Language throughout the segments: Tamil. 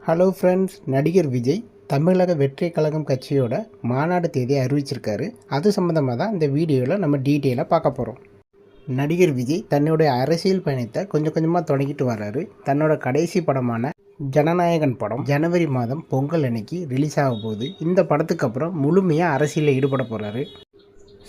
ஹலோ ஃப்ரெண்ட்ஸ், நடிகர் விஜய் தமிழக வெற்றி கழகம் கட்சியோட மாநாடு தேதியை அறிவிச்சிருக்காரு. அது சம்மந்தமாக தான் இந்த வீடியோவில் நம்ம டீட்டெயிலாக பார்க்க போகிறோம். நடிகர் விஜய் தன்னுடைய அரசியல் பயணத்தை கொஞ்சம் கொஞ்சமாக தொடங்கிட்டு வர்றாரு. தன்னோட கடைசி படமான ஜனநாயகன் படம் ஜனவரி மாதம் பொங்கல் அன்னைக்கு ரிலீஸ் ஆக போகுது. இந்த படத்துக்கு அப்புறம் முழுமையாக அரசியலில் ஈடுபட போகிறாரு.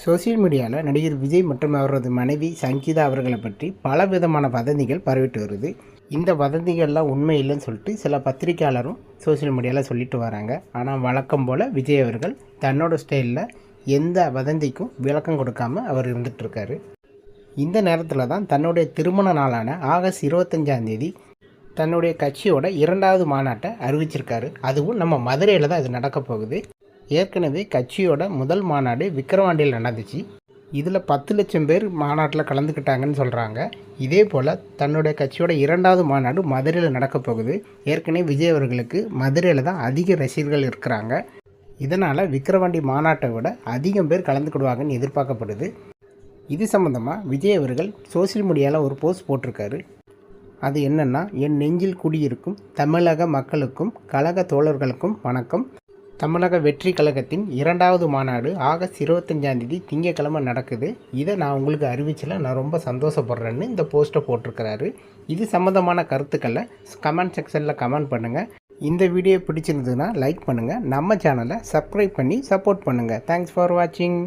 சோசியல் மீடியாவில் நடிகர் விஜய் மற்றும் அவரது மனைவி சங்கீதா அவர்களை பற்றி பல விதமான வதந்திகள் பரவிட்டு வருது. இந்த வதந்திகள்லாம் உண்மை இல்லைன்னு சொல்லிட்டு சில பத்திரிகையாளரும் சோசியல் மீடியாவில் சொல்லிட்டு வராங்க. ஆனால் வழக்கம் போல் விஜய் அவர்கள் தன்னோட ஸ்டைலில் எந்த வதந்திக்கும் விளக்கம் கொடுக்காமல் அவர் இருந்துகிட்ருக்காரு. இந்த நேரத்தில் தான் தன்னுடைய திருமண நாளான ஆகஸ்ட் 25 தன்னுடைய கட்சியோட 2வது மாநாட்டை அறிவிச்சிருக்காரு. அதுவும் நம்ம மதுரையில் தான் இது நடக்க போகுது. ஏற்கனவே கட்சியோட முதல் மாநாடு விக்கிரவாண்டியில் நடந்துச்சு. இதில் 10 லட்சம் பேர் மாநாட்டில் கலந்துக்கிட்டாங்கன்னு சொல்கிறாங்க. இதே போல் தன்னுடைய கட்சியோட 2வது மாநாடு மதுரையில் நடக்க போகுது. ஏற்கனவே விஜய் அவர்களுக்கு மதுரையில் தான் அதிக ரசிகர்கள் இருக்கிறாங்க. இதனால் விக்கிரவாண்டி மாநாட்டை விட அதிகம் பேர் கலந்துக்கிடுவாங்கன்னு எதிர்பார்க்கப்படுது. இது சம்மந்தமாக விஜய் அவர்கள் சோசியல் மீடியாவில் ஒரு போஸ்ட் போட்டிருக்காரு. அது என்னென்னா, என் நெஞ்சில் குடியிருக்கும் தமிழக மக்களுக்கும் கழக தோழர்களுக்கும் வணக்கம். தமிழக வெற்றி கழகத்தின் 2வது மாநாடு ஆகஸ்ட் 25 திங்கட்கிழமை நடக்குது. இதை நான் உங்களுக்கு அறிவிச்சல நான் ரொம்ப சந்தோஷப்படுறேன்னு இந்த போஸ்ட்டை போட்டிருக்கிறாரு. இது சம்மந்தமான கருத்துக்களை கமெண்ட் செக்ஷனில் கமெண்ட் பண்ணுங்கள். இந்த வீடியோ பிடிச்சிருந்ததுன்னா லைக் பண்ணுங்கள். நம்ம சேனலை சப்ஸ்கிரைப் பண்ணி சப்போர்ட் பண்ணுங்கள். தேங்க்ஸ் ஃபார் வாட்சிங்.